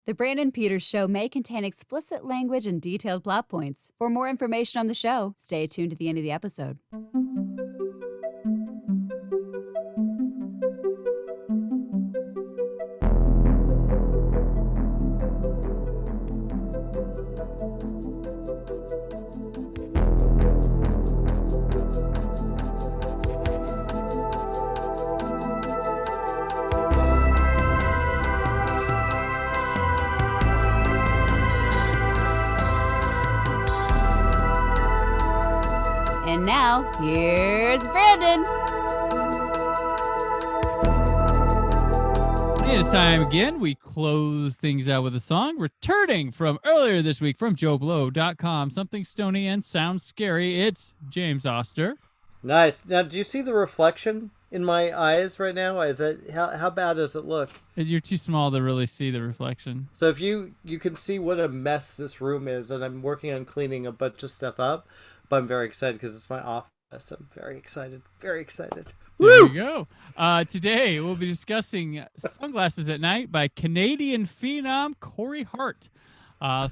The Brandon Peters Show may contain explicit language and detailed plot points. For more information on the show, stay tuned to the end of the episode. And now, here's Brandon. It is time again. We close things out with a song. Returning from earlier this week from JoeBlow.com. Something stony and sounds scary. It's James Oster. Nice. Now, do you see the reflection in my eyes right now? Is it how bad does it look? You're too small to really see the reflection. So if you can see what a mess this room is, and I'm working on cleaning a bunch of stuff up, but I'm very excited because it's my office. I'm very excited. Very excited. There we go. Today we'll be discussing Sunglasses at Night by Canadian phenom Corey Hart.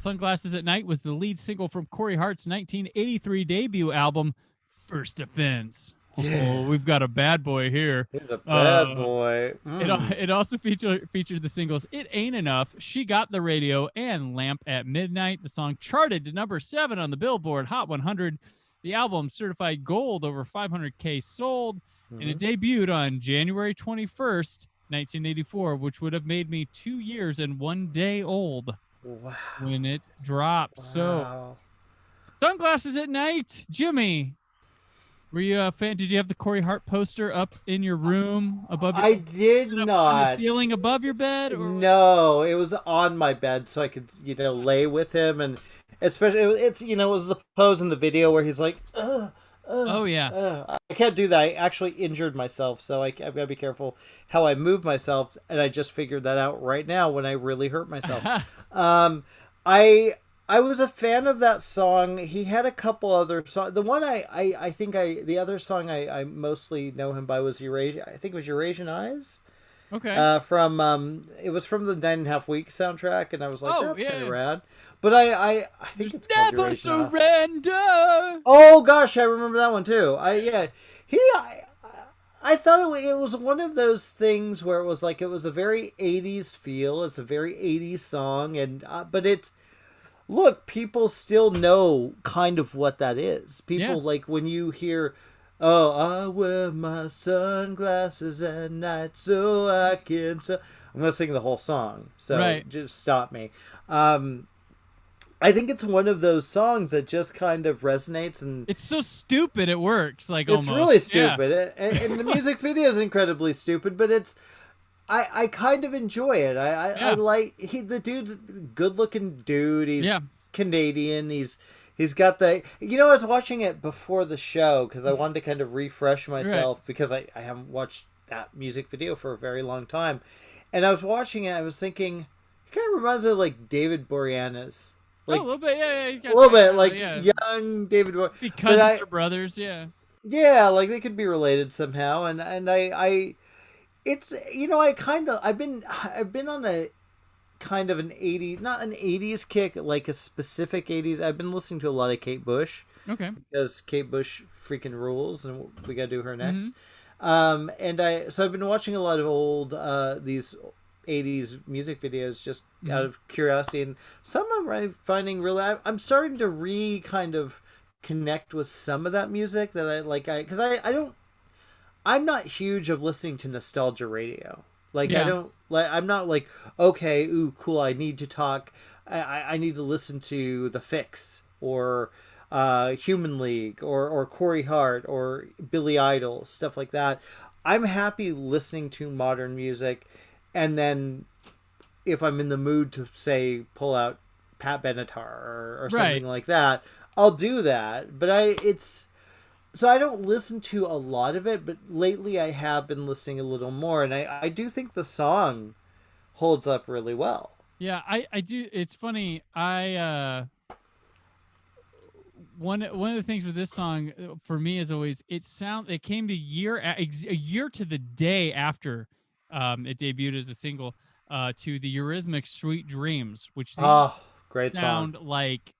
Sunglasses at Night was the lead single from Corey Hart's 1983 debut album, First Offense. Yeah. Oh, we've got a bad boy here. He's a bad boy. It also featured the singles It Ain't Enough, She Got the Radio, and Lamp at Midnight. The song charted to number 7 on the Billboard Hot 100. The album certified gold, over 500K sold, and it debuted on January 21st, 1984, which would have made me 2 years and 1 day old when it dropped. So, Sunglasses at Night. Jimmy, were you a fan? Did you have the Corey Hart poster up in your room above your I did not. On the ceiling above your bed? Or? No, it was on my bed so I could, lay with him, and especially it was the pose in the video where he's like, oh yeah. I can't do that. I actually injured myself, so I've got to be careful how I move myself, and I just figured that out right now when I really hurt myself. I was a fan of that song. He had a couple other songs. The one the other song I mostly know him by was Eurasia. I think it was Eurasian Eyes. Okay. It was from the 9.5 Weeks soundtrack, and I was like, that's kind of rad. But I think it's called Never Eurasian Surrender. Oh gosh, I remember that one too. I thought it was one of those things where it was a very 80s feel. It's a very 80s song, and but it's. Look, people still know kind of what that is. People like when you hear, "Oh, I wear my sunglasses at night so I can." So I'm gonna sing the whole song. So just stop me. I think it's one of those songs that just kind of resonates, and it's so stupid it works. Like it's almost. Really stupid, and the music video is incredibly stupid, but it's. I kind of enjoy it. I like the dude's a good-looking dude. He's Canadian. He's got the. I was watching it before the show because I wanted to kind of refresh myself because I haven't watched that music video for a very long time, and I was watching it. I was thinking, it kind of reminds me of like David Boreanaz. Like, a little bit, a little bit, like young David Boreanaz. Because they're brothers, Yeah, like they could be related somehow, and I it's I've been on a kind of an 80s, not an 80s kick, like a specific 80s. I've been listening to a lot of Kate Bush. Okay. Because Kate Bush freaking rules, and we gotta do her next. So I've been watching a lot of old these 80s music videos just out of curiosity, and some of them I'm finding really. I'm starting to kind of connect with some of that music that I like. Because I don't. I'm not huge of listening to nostalgia radio. Like I don't like. I'm not like, okay, ooh, cool. I need to talk. I need to listen to The Fix or Human League or Corey Hart or Billy Idol, stuff like that. I'm happy listening to modern music, and then if I'm in the mood to say pull out Pat Benatar or something like that, I'll do that. But So I don't listen to a lot of it, but lately I have been listening a little more, and I do think the song holds up really well. Yeah, I do. It's funny. One of the things with this song for me is always it came a year to the day after it debuted as a single. to the Eurythmics "Sweet Dreams," which they Oh, great sound song. like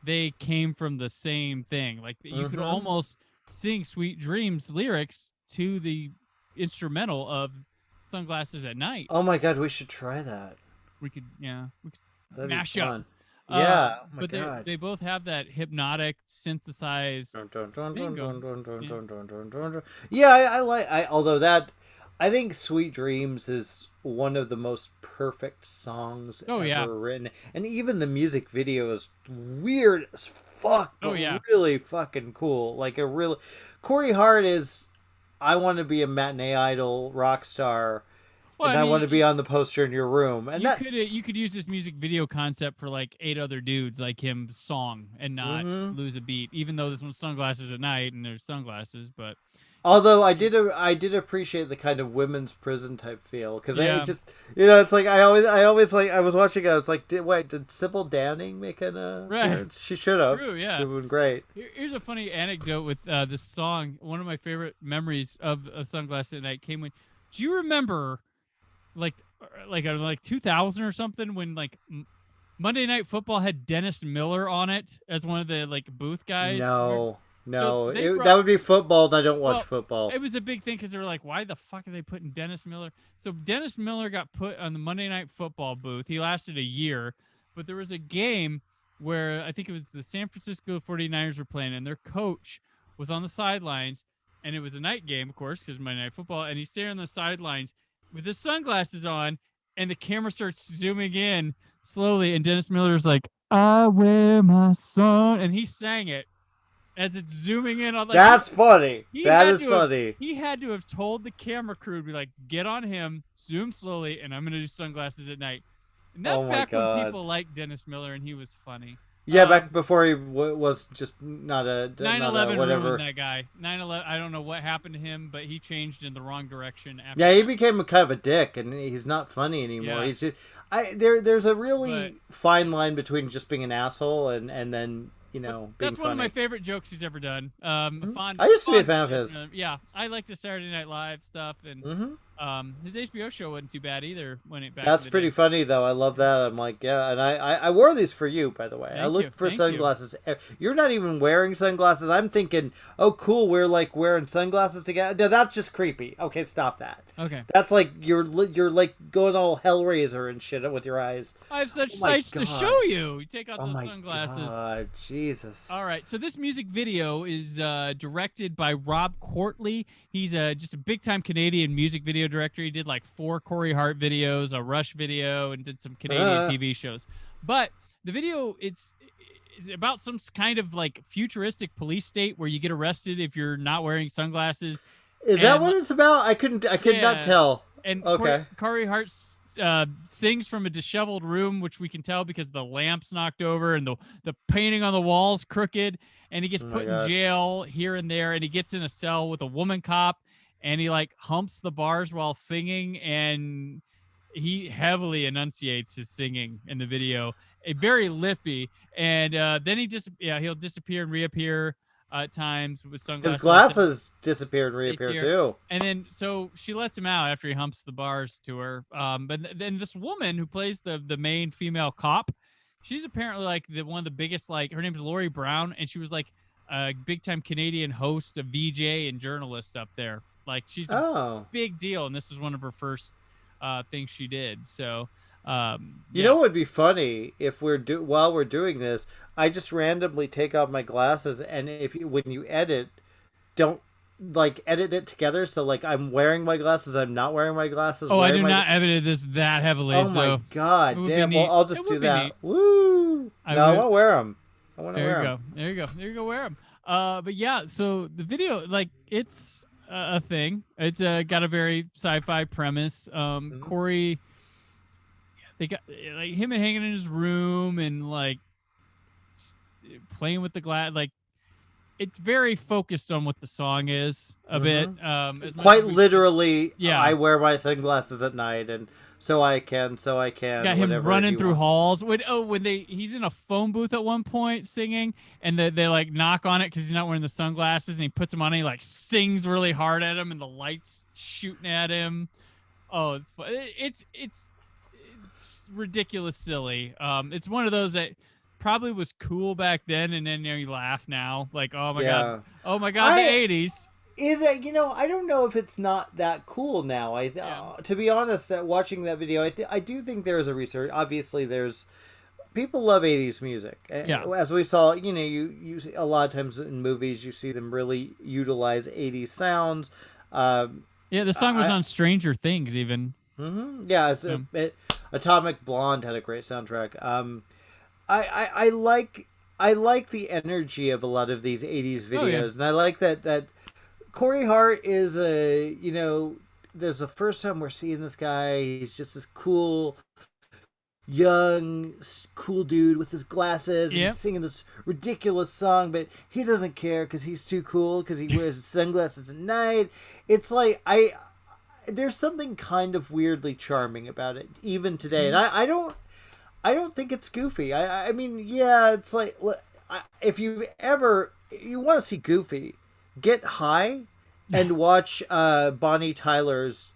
they came from the same thing. Like you could almost sing "Sweet Dreams" lyrics to the instrumental of "Sunglasses at Night." Oh my god, we should try that. We could That'd be mash up. fun. Yeah. Oh my But god. they both have that hypnotic synthesized Dun, dun, dun, thing dun, going. dun, dun, Yeah. dun, dun, dun, dun, dun. Yeah, I like. Although that, I think "Sweet Dreams" is one of the most perfect songs ever written, and even the music video is weird as fuck, but really fucking cool. Like a real Corey Hart is. I want to be a matinee idol rock star. Well, and I want to be on the poster in your room. And you could use this music video concept for like 8 other dudes like him song and not lose a beat. Even though this one's Sunglasses at Night and there's sunglasses, but although I did appreciate the kind of women's prison type feel because I just it's like I always like I was watching it, I was like did Sybil Downing make an appearance? She should have. True, yeah. She would have been great. Here's a funny anecdote with this song. One of my favorite memories of Sunglasses at Night came when. Do you remember? Like 2000 or something when like Monday Night Football had Dennis Miller on it as one of the like booth guys. No, that would be football, and I don't watch football. It was a big thing because they were like, why the fuck are they putting Dennis Miller? So Dennis Miller got put on the Monday Night Football booth. He lasted a year, but there was a game where I think it was the San Francisco 49ers were playing, and their coach was on the sidelines, and it was a night game, of course, because Monday Night Football, and he's standing on the sidelines with his sunglasses on, and the camera starts zooming in slowly, and Dennis Miller's like, I wear my sun, and he sang it as it's zooming in. On, like, that's funny. That is funny. He had to have told the camera crew to be like, get on him, zoom slowly, and I'm going to do Sunglasses at Night. And that's back when people liked Dennis Miller, and he was funny. Yeah, back before he was just not a 9/11 whatever. ruined that guy. 9/11. I don't know what happened to him, but he changed in the wrong direction. After he became kind of a dick, and he's not funny anymore. Yeah. He's just, there's a really fine line between just being an asshole and then being that's one funny. of my favorite jokes he's ever done. I used to be a fan of his. Yeah, I like the Saturday Night Live stuff, and his HBO show wasn't too bad either. That's pretty funny though. I love that. I'm like, yeah, and I wore these for you, by the way. I looked for sunglasses. You're not even wearing sunglasses. I'm thinking, oh, cool, we're like wearing sunglasses together. No, that's just creepy. Okay, stop that. Okay, that's like you're like going all Hellraiser and shit with your eyes. I have such sights to show you. You take out those sunglasses. God, Jesus. All right, so this music video is directed by Rob Courtley. He's just a big-time Canadian music video director. He did like 4 Corey Hart videos, a Rush video, and did some Canadian TV shows. But the video, it's about some kind of like futuristic police state where you get arrested if you're not wearing sunglasses. Is that what it's about? I could not tell. And okay. Corey Hart sings from a disheveled room, which we can tell because the lamp's knocked over and the painting on the wall's crooked. And he gets put in jail here and there, and he gets in a cell with a woman cop, and he like humps the bars while singing, and he heavily enunciates his singing in the video, very lippy. And then he'll disappear and reappear at times with sunglasses. His glasses disappear and reappear too. And then so she lets him out after he humps the bars to her. But then this woman who plays the main female cop, she's apparently like one of the biggest, like her name is Lori Brown, and she was like a big time Canadian host, a VJ and journalist up there. Like she's a big deal, and this was one of her first things she did. So you know what would be funny if while we're doing this, I just randomly take off my glasses, and when you edit, don't like edit it together. So like I'm wearing my glasses, I'm not wearing my glasses. Oh, I do not edit this that heavily. Oh my god, damn! Well, I'll just do that. Woo! I won't wear them. I want to wear them. There you go. Wear them. But yeah, so the video, like it's a thing. It's got a very sci-fi premise. Corey. They got like him hanging in his room and like playing with the glass. Like it's very focused on what the song is a bit. Quite literally, I wear my sunglasses at night, and so I can. Got him running through halls. When he's in a phone booth at one point singing, and they like knock on it because he's not wearing the sunglasses, and he puts them on, and he like sings really hard at him, and the lights shooting at him. Oh, it's fun. It's ridiculous silly. It's one of those that probably was cool back then, and then you laugh now, like, oh my god, the '80s. Is it? I don't know if it's not that cool now. To be honest, watching that video, I do think there is a research. Obviously, people love '80s music. Yeah. As we saw, you a lot of times in movies, you see them really utilize '80s sounds. The song was on Stranger Things, even. Mm-hmm. Yeah, Atomic Blonde had a great soundtrack. I like the energy of a lot of these '80s videos, and I like that Corey Hart is there's the first time we're seeing this guy. He's just this cool, young, cool dude with his glasses and singing this ridiculous song, but he doesn't care because he's too cool because he wears sunglasses at night. It's like there's something kind of weirdly charming about it even today, and I don't think it's goofy. I mean, it's like, if you want to see Goofy, get high and watch Bonnie Tyler's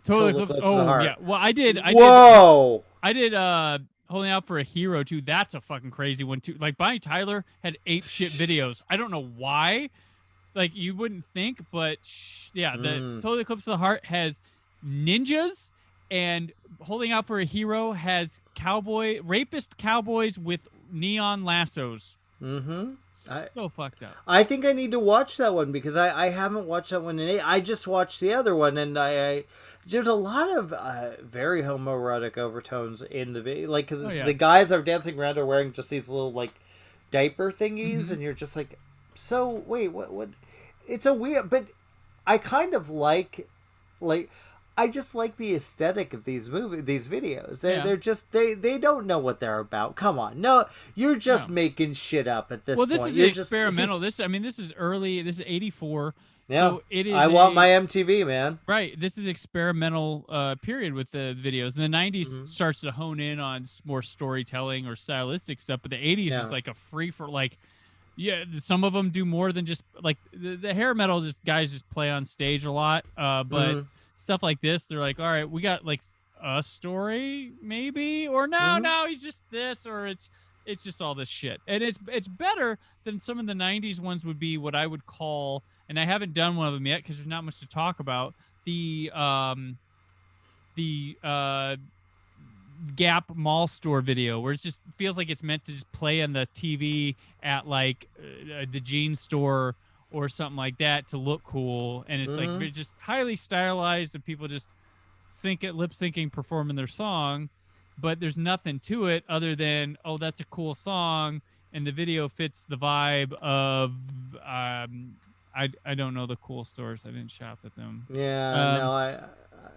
Total Eclipse of the Heart. Yeah. Well, I did. Whoa! I did Holding Out for a Hero too. That's a fucking crazy one too. Like, Bonnie Tyler had ape shit videos. I don't know why. Like, you wouldn't think, but the Total Eclipse of the Heart has ninjas, and Holding Out for a Hero has rapist cowboys with neon lassos. Mm-hmm. So fucked up. I think I need to watch that one because I haven't watched that one I just watched the other one, and there's a lot of very homoerotic overtones in the video. Like, the guys are dancing around are wearing just these little, like, diaper thingies, and you're just like, so wait, what? It's a weird, but I kind of like I just like the aesthetic of these videos. They're just they don't know what they're about. Come on, no, you're just making shit up at this point. Well, this is the experimental. This is early. This is '84. Yeah, so it is. I want my MTV, man. Right. This is experimental period with the videos. In the '90s starts to hone in on more storytelling or stylistic stuff, but the '80s is like a free for like. Yeah, some of them do more than just like the hair metal. Guys just play on stage a lot, but. Stuff like this, they're like, all right, we got like a story maybe, or no, he's just this, or it's just all this shit, and it's better than some of the '90s ones would be. What I would call, and I haven't done one of them yet because there's not much to talk about. The Gap mall store video where it just feels like it's meant to just play on the TV at like the jean store or something like that to look cool, and it's like it's just highly stylized, and people just lip syncing, performing their song, but there's nothing to it other than, oh, that's a cool song, and the video fits the vibe of I don't know the cool stores. I didn't shop at them. Yeah,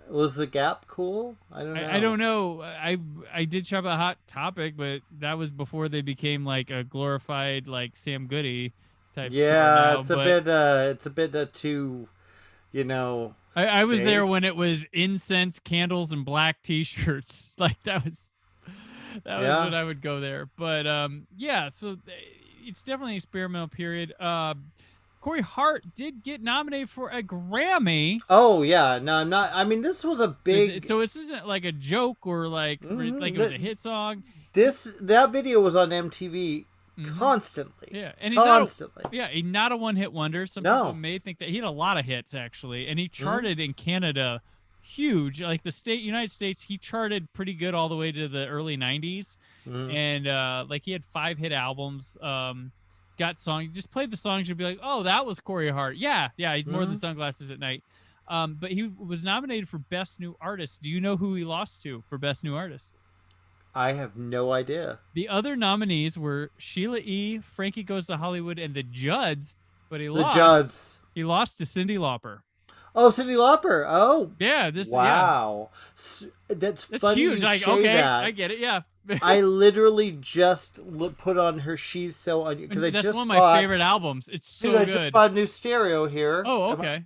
was the Gap cool? I don't know. I did shop at Hot Topic, but that was before they became like a glorified like Sam Goody type. Yeah, it's a bit too, I was there when it was incense, candles, and black T-shirts. Like that was when I would go there. But so it's definitely an experimental period. Corey Hart did get nominated for a Grammy. Oh yeah, no, I'm not. I mean, this was a big. So this isn't like a joke or like it was a hit song. That video was on MTV. Constantly. Yeah, and he's not a one-hit wonder. Some people may think that he had a lot of hits actually, and he charted in Canada huge. Like the United States, he charted pretty good all the way to the early *90s, and like he had 5 hit albums. Got songs, just played the songs, you'd be like, oh, that was Corey Hart. Yeah, he's more than Sunglasses at Night. But he was nominated for Best New Artist. Do you know who he lost to for Best New Artist? I have no idea. The other nominees were Sheila E., Frankie Goes to Hollywood, and the Judds, but he lost. He lost to Cyndi Lauper. Oh, Cyndi Lauper. Oh. Yeah. Wow. Yeah. That's funny huge. Like, okay, I get it. Yeah. I literally just put on her She's So On You because that's one of my favorite albums. It's so good. I just bought a new stereo here. Oh, okay.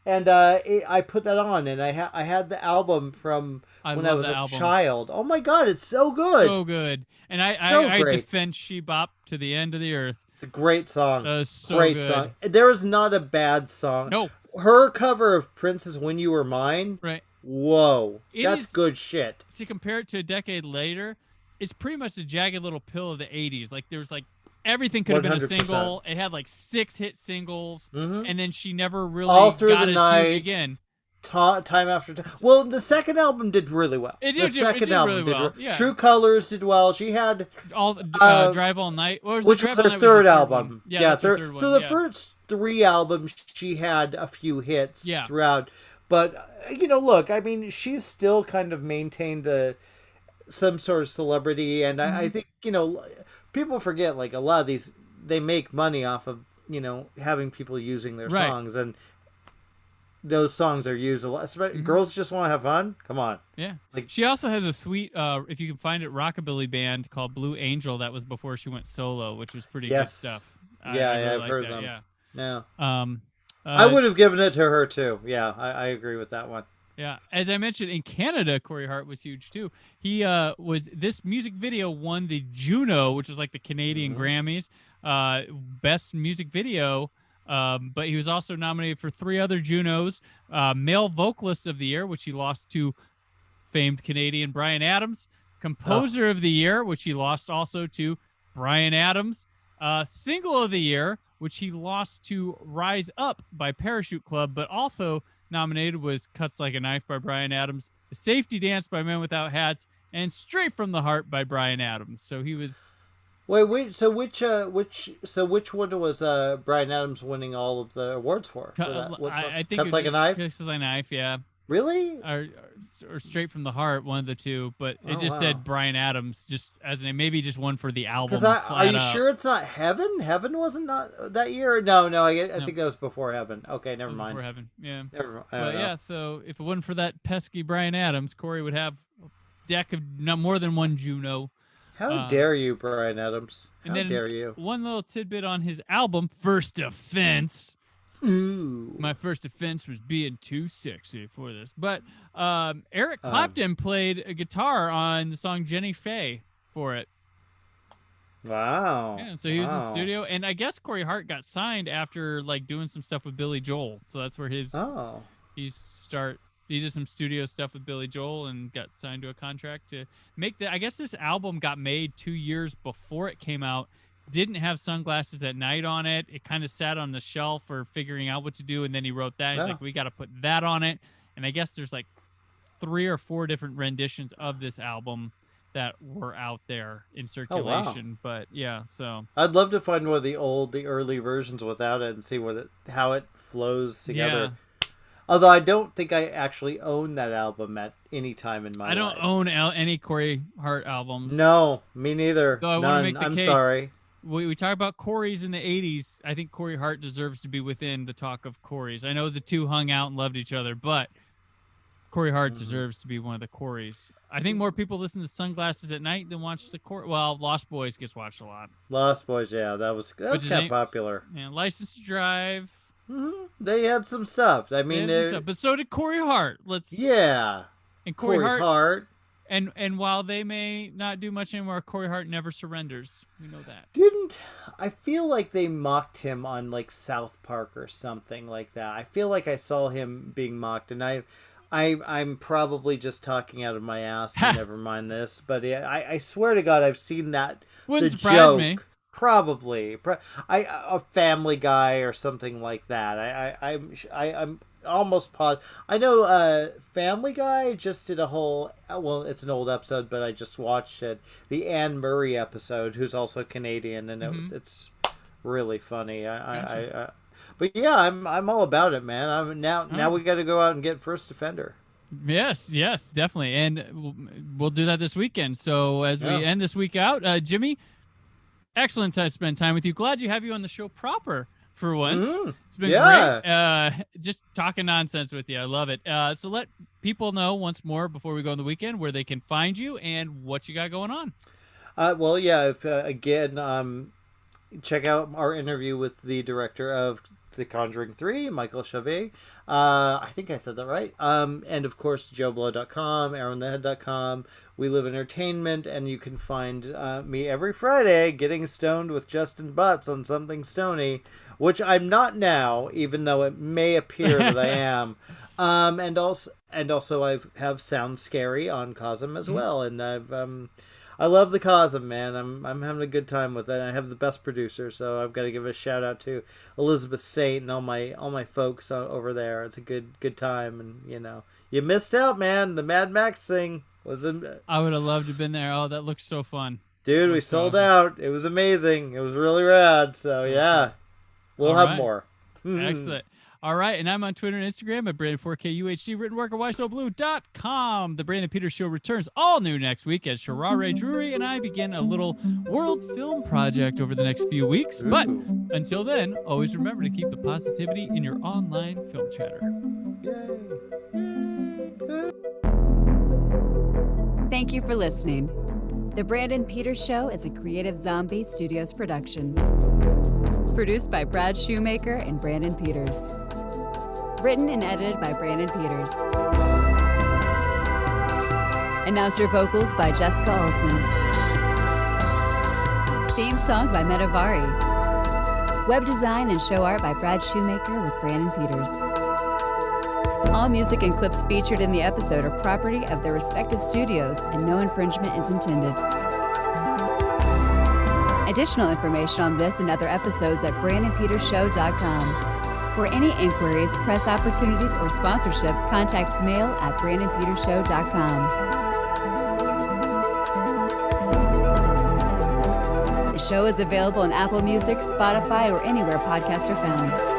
And I put that on, and I had the album from when I was a child. Oh my god, it's so good. So good. And I defend She Bop to the end of the earth. It's a great song. So great good. song. There is not a bad song. No. Her cover of Prince's When You Were Mine Whoa, that's is, good shit. To compare it to a decade later, it's pretty much the Jagged Little Pill of the 80s. Like there's like everything could have been a 100%. single. It had like 6 hit singles, and then she never really All Through got the as Night, huge again. Time after time. Well, the second album did really well. It did really well. Yeah. True Colors did well. She had all Drive All Night. What was which Drive was All her Night third was the album. one. Yeah, third one. So the first 3 albums, she had a few hits throughout. But look, I mean, she's still kind of maintained some sort of celebrity, and I think people forget like a lot of these they make money off of having people using their songs, and those songs are used a lot. Girls just want to have fun. Come on. Yeah. Like she also has a sweet, if you can find it, rockabilly band called Blue Angel. That was before she went solo, which was pretty good stuff. I've heard them. Yeah. I would have given it to her too. Yeah, I agree with that one. Yeah, as I mentioned, in Canada, Corey Hart was huge too. He this music video won the Juno, which is like the Canadian Grammys, best music video. But he was also nominated for 3 other Junos: Male Vocalist of the Year, which he lost to famed Canadian Bryan Adams; Composer of the Year, which he lost also to Bryan Adams; Single of the Year, which he lost to Rise Up by Parachute Club, but also nominated was Cuts Like a Knife by Bryan Adams, The Safety Dance by Men Without Hats, and Straight from the Heart by Bryan Adams. So he was... Wait. So which one was Bryan Adams winning all of the awards for? I think Cuts Like a Knife. Cuts Like a Knife, yeah. Really? Or Straight from the Heart, one of the two. But it just said Bryan Adams, just as in maybe just one for the album. Are you sure it's not Heaven? Heaven wasn't not that year. No. I think that was before Heaven. Okay, never mind. Before Heaven, yeah. Never mind. But yeah, so if it wasn't for that pesky Bryan Adams, Corey would have a deck of not more than one Juno. How dare you, Bryan Adams? How dare you? One little tidbit on his album, First Offense. Ooh. My first offense was being too sexy for this. But Eric Clapton played a guitar on the song Jenny Faye for it. Wow. Yeah, so he was in the studio. And I guess Corey Hart got signed after like doing some stuff with Billy Joel. So that's where he did some studio stuff with Billy Joel and got signed to a contract to make I guess this album got made 2 years before it came out. Didn't have Sunglasses at Night on it. It kind of sat on the shelf for figuring out what to do, and then he wrote that. He's like, we got to put that on it. And I guess there's like 3 or 4 different renditions of this album that were out there in circulation. But yeah, so I'd love to find one of the early versions without it and see how it flows together. Yeah. Although I don't think I actually own that album at any time in my life. I don't own any Corey Hart albums. No, me neither. So I want to make the case. Sorry. We talk about Corey's in the 80s. I think Corey Hart deserves to be within the talk of Corey's. I know the two hung out and loved each other, but Corey Hart deserves to be one of the Corey's. I think more people listen to Sunglasses at Night than watch the Corey. Well, Lost Boys gets watched a lot. Lost Boys, yeah, that was kind of popular. Yeah, License to Drive. They had some stuff. I mean, but so did Corey Hart. And Corey Hart. And while they may not do much anymore, Corey Hart never surrenders. We know that. I feel like they mocked him on like South Park or something like that. I feel like I saw him being mocked, and I'm probably just talking out of my ass. Never mind this, but I swear to God, I've seen that. Wouldn't surprise me. Probably, a Family Guy or something like that. I'm almost positive. I know Family Guy just did a whole. Well, it's an old episode, but I just watched it. The Anne Murray episode, who's also Canadian, and it's really funny. But yeah, I'm all about it, man. Now we got to go out and get First Offender. Yes, definitely, and we'll do that this weekend. So as we end this week out, Jimmy. Excellent to spend time with you. Glad you have you on the show proper for once. It's been great. Just talking nonsense with you. I love it. So let people know once more before we go on the weekend where they can find you and what you got going on. Well, yeah. Again, check out our interview with the director of The Conjuring 3, Michael Chavez. I think I said that right. And of course, JoeBlow.com, AaronTheHead.com, We Live Entertainment, and you can find me every Friday getting stoned with Justin Butts on Something Stony, which I'm not now, even though it may appear that I am. And and also I have Sound Scary on Cosm as well, and I love the Cosm, man. I'm having a good time with it. I have the best producer, so I've got to give a shout out to Elizabeth Saint and all my folks over there. It's a good time, and you missed out, man. The Mad Max thing was I would have loved to have been there. Oh, that looks so fun. Dude, we sold out. It was amazing. It was really rad. So yeah, we'll have more. Excellent. All right, and I'm on Twitter and Instagram at Brandon4KUHD, written work at WhySoBlue.com. The Brandon Peters Show returns all new next week as Sharare Drury and I begin a little world film project over the next few weeks. Ooh. But until then, always remember to keep the positivity in your online film chatter. Yay. Thank you for listening. The Brandon Peters Show is a Creative Zombie Studios production. Produced by Brad Shoemaker and Brandon Peters. Written and edited by Brandon Peters. Announcer vocals by Jessica Alsman. Theme song by Metavari. Web design and show art by Brad Shoemaker with Brandon Peters. All music and clips featured in the episode are property of their respective studios, and no infringement is intended. Additional information on this and other episodes at BrandonPetersShow.com. For any inquiries, press opportunities, or sponsorship, contact mail at BrandonPetersShow.com. The show is available on Apple Music, Spotify, or anywhere podcasts are found.